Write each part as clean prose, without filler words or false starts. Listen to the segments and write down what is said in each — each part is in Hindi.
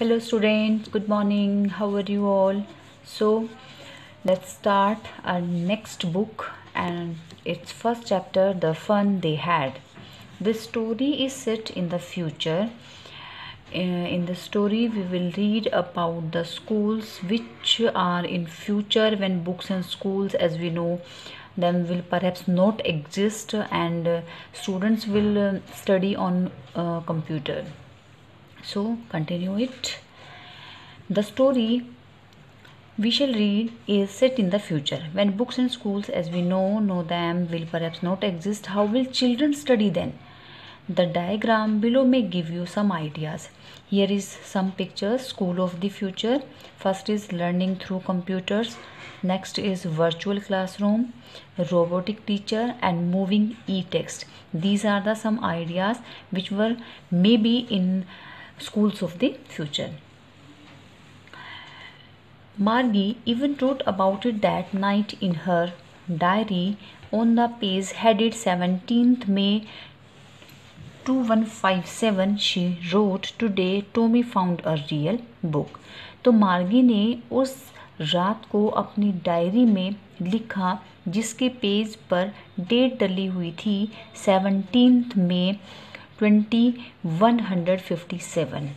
Hello students, good morning. How are you all? So let's start our next book and its first chapter, The Fun They Had. This story is set in the future. In the story we will read about the schools which are in future when books and schools as we know them will perhaps not exist and students will study on computer. So continue it. The story we shall read is set in the future when books and schools as we know them will perhaps not exist. How will children study then? The diagram below may give you some ideas. Here is some pictures. School of the future. First is learning through computers. Next is virtual classroom, robotic teacher and moving e-text. These are the some ideas which were maybe in schools of the future. Margie even wrote about it that night in her diary on the page headed 17th May 2157. She wrote, "Today Tommy found a real book." तो मार्गी ने उस रात को अपनी डायरी में लिखा जिसके पेज पर डेट डली हुई थी 17th May 2157.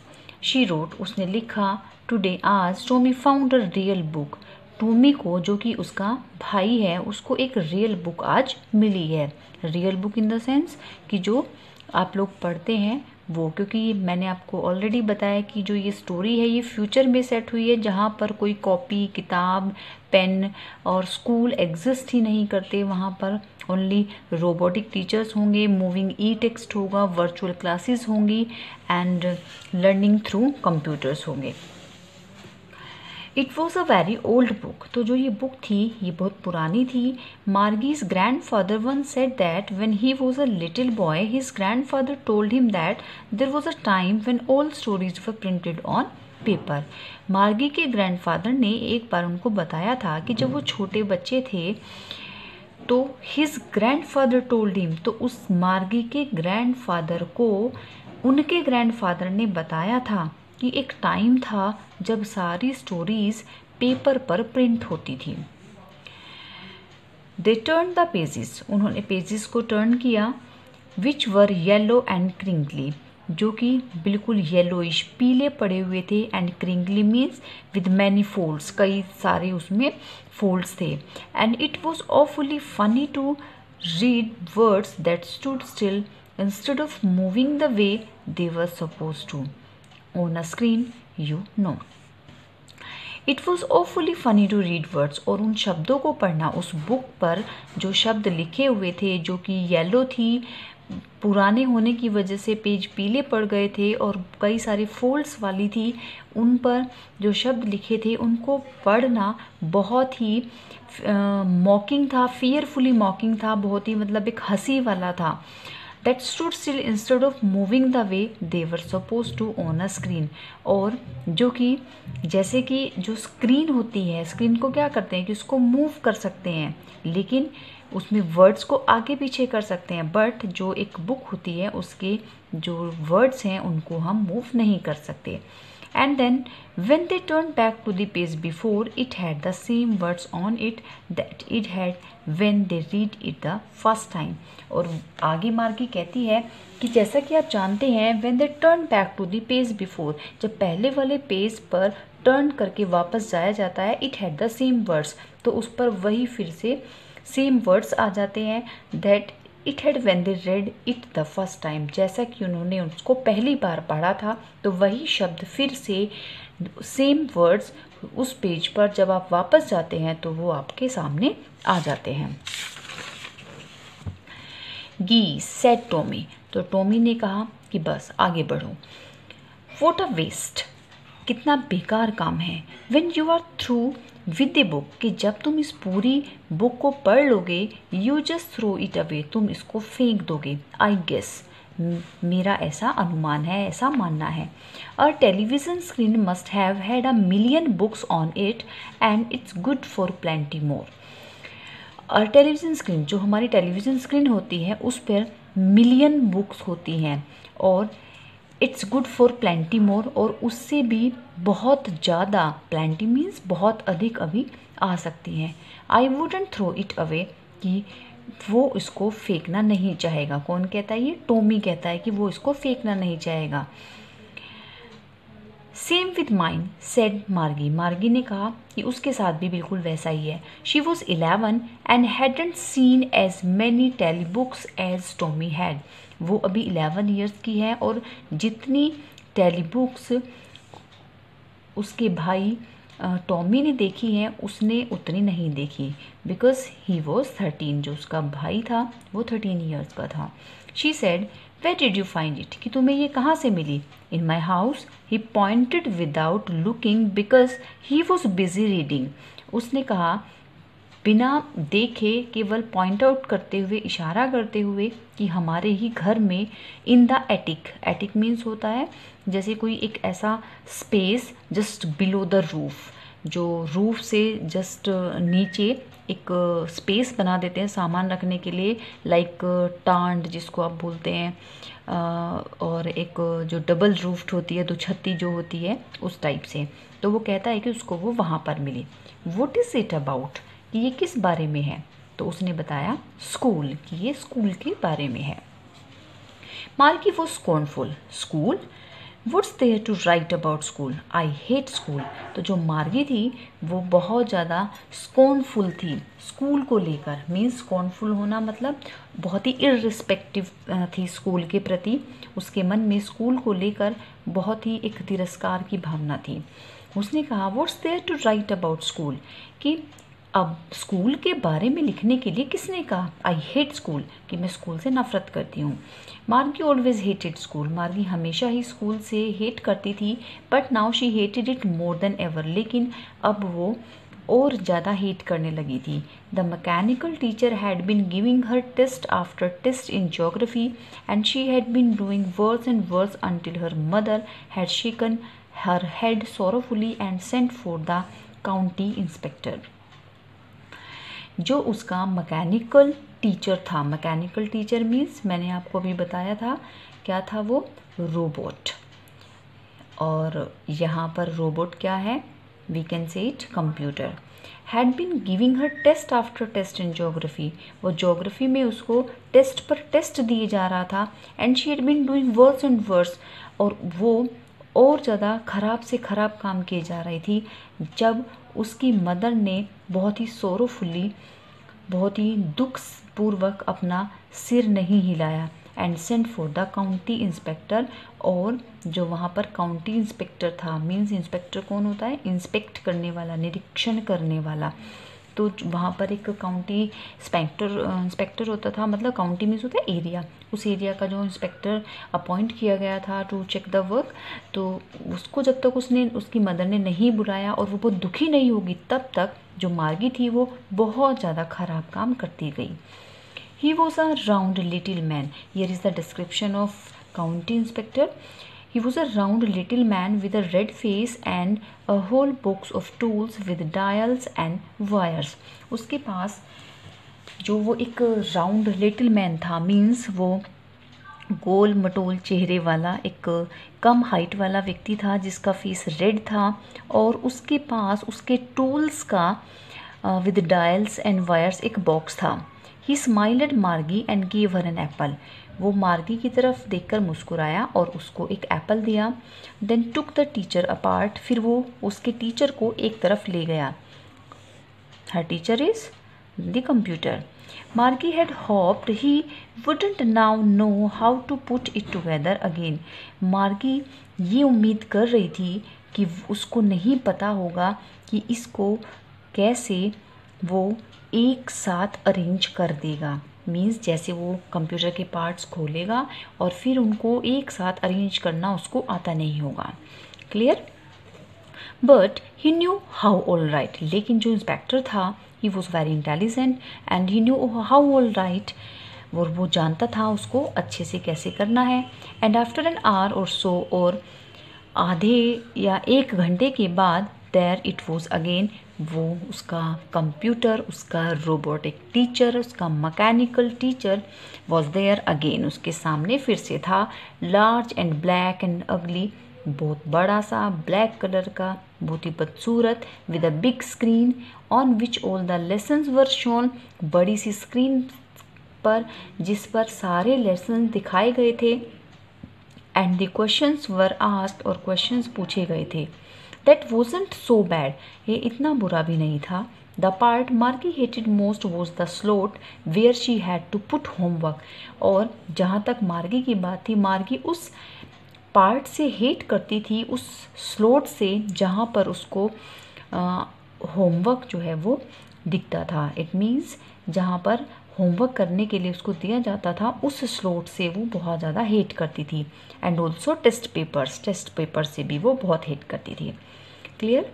शी रोट उसने लिखा, टुडे आज Tommy found a real book. Tommy को जो कि उसका भाई है उसको एक रियल बुक आज मिली है. Real book in the sense कि जो आप लोग पढ़ते हैं वो, क्योंकि मैंने आपको ऑलरेडी बताया कि जो ये स्टोरी है ये फ्यूचर में सेट हुई है जहाँ पर कोई कॉपी किताब पेन और स्कूल एग्जिस्ट ही नहीं करते. वहाँ पर ओनली रोबोटिक टीचर्स होंगे, मूविंग ई टेक्स्ट होगा, वर्चुअल क्लासेस होंगी एंड लर्निंग थ्रू कंप्यूटर्स होंगे. It was a very old book. तो जो ये बुक थी ये बहुत पुरानी थी. Margie's grandfather once said that when he was a little boy his grandfather told him that there was a time when all stories were printed on paper. Margie के ग्रैंडफादर ने एक बार उनको बताया था कि जब वो छोटे बच्चे थे तो हिज ग्रैंडफादर टोल्ड हिम, तो उस मार्गी के ग्रैंडफादर को उनके ग्रैंडफादर ने बताया था कि एक टाइम था जब सारी स्टोरीज पेपर पर प्रिंट होती थी. They turn the pages. उन्होंने पेजेस को टर्न किया. Which were yellow and crinkly. जो कि बिल्कुल येलोइश पीले पड़े हुए थे. And crinkly means with many folds, कई सारे उसमें फोल्ड्स थे. And it was awfully funny to read words that stood still instead of moving the way they were suppose to on a screen, you know. It was awfully funny to read words. और उन शब्दों को पढ़ना, उस बुक पर जो शब्द लिखे हुए थे जो कि येलो थी, पुराने होने की वजह से पेज पीले पड़ गए थे और कई सारे फोल्ड्स वाली थी, उन पर जो शब्द लिखे थे उनको पढ़ना बहुत ही मॉकिंग था, फियरफुली मॉकिंग था, बहुत ही मतलब एक हंसी वाला था. That stood still instead of moving the way they were supposed to on a screen. और जो कि जैसे कि जो स्क्रीन होती है, स्क्रीन को क्या करते हैं कि उसको मूव कर सकते हैं लेकिन उसमें वर्ड्स को आगे पीछे कर सकते हैं, बट जो एक बुक होती है उसके जो वर्ड्स हैं उनको हम मूव नहीं कर सकते. And then when they turned back to the page before, it had the same words on it that it had when they read it the first time. और आगे मार्गी कहती है कि जैसा कि आप जानते हैं when they turned back to the page before, जब पहले वाले पेज पर टर्न करके वापस जाया जाता है, it had the same words, तो उस पर वही फिर से सेम वर्ड्स आ जाते हैं that it had when they read it the first time. जैसा कि उन्होंने उसको पहली बार पढ़ा था तो वही शब्द फिर से सेम वर्ड्स उस पेज पर जब आप वापस जाते हैं तो वो आपके सामने आ जाते हैं. गी सेड टॉमी. तो टॉमी ने कहा कि बस आगे बढ़ो. What a waste. कितना बेकार काम है. When you are through with the book, कि जब तुम इस पूरी बुक को पढ़ लोगे, you just throw it away, तुम इसको फेंक दोगे. आई गेस, मेरा ऐसा अनुमान है, ऐसा मानना है. A television screen must have had a million books on it and it's good for plenty more. और टेलीविज़न स्क्रीन, जो हमारी टेलीविज़न स्क्रीन होती है उस पर मिलियन बुक्स होती हैं और it's good for plenty more, और उससे भी बहुत ज़्यादा, प्लेंटी मीन्स बहुत अधिक अभी आ सकती हैं। I wouldn't throw it away, कि वो इसको फेंकना नहीं चाहेगा। कौन कहता है ये? टॉमी कहता है कि वो इसको फेंकना नहीं चाहेगा। सेम विद माइन सेड मार्गी, मार्गी ने कहा कि उसके साथ भी बिल्कुल वैसा ही है। She was 11 and hadn't seen as many telebooks as Tommy had, वो अभी 11 ईयर्स की है और जितनी टेली बुक्स उसके भाई टॉमी ने देखी है उसने उतनी नहीं देखी, बिकॉज ही वॉज 13, जो उसका भाई था वो 13 ईयर्स का था। She said where did you find it, कि तुम्हें ये कहाँ से मिली? In my house, he pointed without looking because he was busy reading, उसने कहा बिना देखे, केवल पॉइंट आउट करते हुए, इशारा करते हुए कि हमारे ही घर में, in the attic, attic means होता है जैसे कोई एक ऐसा space just below the roof, जो रूफ से जस्ट नीचे एक स्पेस बना देते हैं सामान रखने के लिए, लाइक टांड जिसको आप बोलते हैं, और एक जो डबल रूफ्ड होती है, दो छत्ती जो होती है, उस टाइप से। तो वो कहता है कि उसको वो वहाँ पर मिली। व्हाट इज़ इट अबाउट, कि ये किस बारे में है? तो उसने बताया स्कूल, कि ये स्कूल के बारे में है। Margie was scornful, school, what's there to write about school, I hate school. तो जो मार्गी थी वो बहुत ज़्यादा स्कॉर्नफुल थी स्कूल को लेकर, मीन्स स्कॉर्नफुल होना मतलब बहुत ही इररिस्पेक्टिव थी स्कूल के प्रति, उसके मन में स्कूल को लेकर बहुत ही एक तिरस्कार की भावना थी। उसने कहा what's there to write about school, कि अब स्कूल के बारे में लिखने के लिए किसने कहा? आई हेट स्कूल, कि मैं स्कूल से नफरत करती हूँ। मार्गी ऑलवेज हेटेड स्कूल, मार्गी हमेशा ही स्कूल से हेट करती थी, but now she hated it more than ever, लेकिन अब वो और ज़्यादा हेट करने लगी थी। The mechanical teacher had been giving her test after test in geography and she had been doing worse and worse until her mother had shaken her head sorrowfully and sent for the county inspector। जो उसका मैकेनिकल टीचर था, मैकेनिकल टीचर मीन्स मैंने आपको अभी बताया था क्या था वो? रोबोट। और यहाँ पर रोबोट क्या है? We can say it computer. Had been giving her test after test in geography, वो ज्योग्राफी में उसको टेस्ट पर टेस्ट दिए जा रहा था। And she had been doing worse and worse, और वो और ज़्यादा ख़राब से ख़राब काम किए जा रही थी, जब उसकी मदर ने बहुत ही सोरोफुली, बहुत ही दुख पूर्वक अपना सिर नहीं हिलाया। And sent for the county inspector, और जो वहाँ पर काउंटी इंस्पेक्टर था, मीन्स इंस्पेक्टर कौन होता है? इंस्पेक्ट करने वाला, निरीक्षण करने वाला। तो वहाँ पर एक काउंटी इंस्पेक्टर होता था, मतलब काउंटी मीन्स होता है एरिया, उस एरिया का जो इंस्पेक्टर अपॉइंट किया गया था टू चेक द वर्क, तो उसको जब तक उसकी मदर ने नहीं बुलाया और वो बहुत दुखी नहीं होगी, तब तक जो मार्गी थी वो बहुत ज़्यादा ख़राब काम करती गई। He was a round little man. Here is the description of county inspector. He was a round little man with a red face and a whole box of tools with dials and wires. उसके पास जो वो एक राउंड लिटिल मैन था, मीन्स वो गोल मटोल चेहरे वाला एक कम हाइट वाला व्यक्ति था जिसका फेस रेड था, और उसके पास उसके टूल्स का विद डायल्स एंड वायर्स एक बॉक्स था। He smiled Margie and give her an apple, वो मार्गी की तरफ देखकर मुस्कुराया और उसको एक एप्पल दिया। Then took the teacher apart, फिर वो उसके टीचर को एक तरफ ले गया। Her teacher is the computer. Margie had hoped he wouldn't now know how to put it together again. Margie ये उम्मीद कर रही थी कि उसको नहीं पता होगा कि इसको कैसे वो एक साथ अरेंज कर देगा, मीन्स जैसे वो कंप्यूटर के पार्ट्स खोलेगा और फिर उनको एक साथ अरेंज करना उसको आता नहीं होगा। Clear? But he knew how all right, लेकिन जो इंस्पेक्टर था he was very intelligent and he knew how all right, और वो जानता था उसको अच्छे से कैसे करना है। एंड आफ्टर एन आवर और सो, और आधे या एक घंटे के बाद, देयर इट वॉज अगेन वो उसका कंप्यूटर, उसका रोबोटिक टीचर, उसका mechanical teacher was there again. उसके सामने फिर से था, लार्ज एंड ब्लैक एंड अगली, बहुत बड़ा सा ब्लैक कलर का, बहुत ही बदसूरत, with a big screen on which all the lessons were shown, बड़ी सी स्क्रीन पर जिस पर सारे लेसन दिखाए गए थे, and the questions were asked, और क्वेश्चंस पूछे गए थे। दैट वॉजंट सो बैड, ये इतना बुरा भी नहीं था। The part Margie hated most was the slot where she had to put homework, और जहाँ तक मार्गी की बात थी, मार्गी उस पार्ट से हेट करती थी, उस स्लॉट से जहाँ पर उसको होमवर्क जो है वो दिखता था। इट मीन्स जहाँ पर होमवर्क करने के लिए उसको दिया जाता था, उस स्लॉट से वो बहुत ज़्यादा हेट करती थी। एंड ऑल्सो टेस्ट पेपर से भी वो बहुत हेट करती थी। Clear?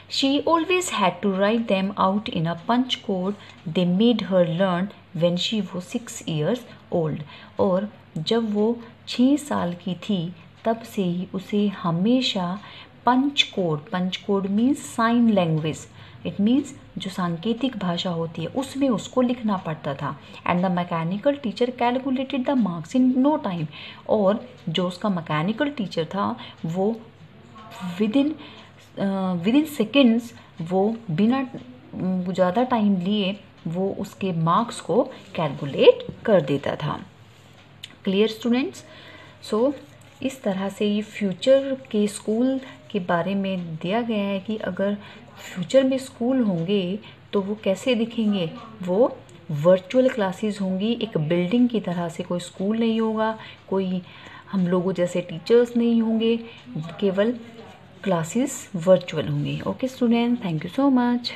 She always had to write them out in a punch code they made her learn when she was 6 years old. और जब वो 6 साल की थी तब से ही उसे हमेशा punch code means sign language, it means जो सांकेतिक भाषा होती है उसमें उसको लिखना पड़ता था। And the mechanical teacher calculated the marks in no time, और जो उसका मैकेनिकल टीचर था वो विद इन सेकेंड्स, वो बिना ज़्यादा टाइम लिए वो उसके मार्क्स को कैलकुलेट कर देता था। Clear students? सो इस तरह से ये फ्यूचर के स्कूल के बारे में दिया गया है कि अगर फ्यूचर में स्कूल होंगे तो वो कैसे दिखेंगे। वो वर्चुअल क्लासेस होंगी, एक बिल्डिंग की तरह से, कोई स्कूल नहीं होगा, कोई हम लोगों जैसे टीचर्स नहीं होंगे, केवल क्लासेस वर्चुअल होंगे। Okay student, thank you so much.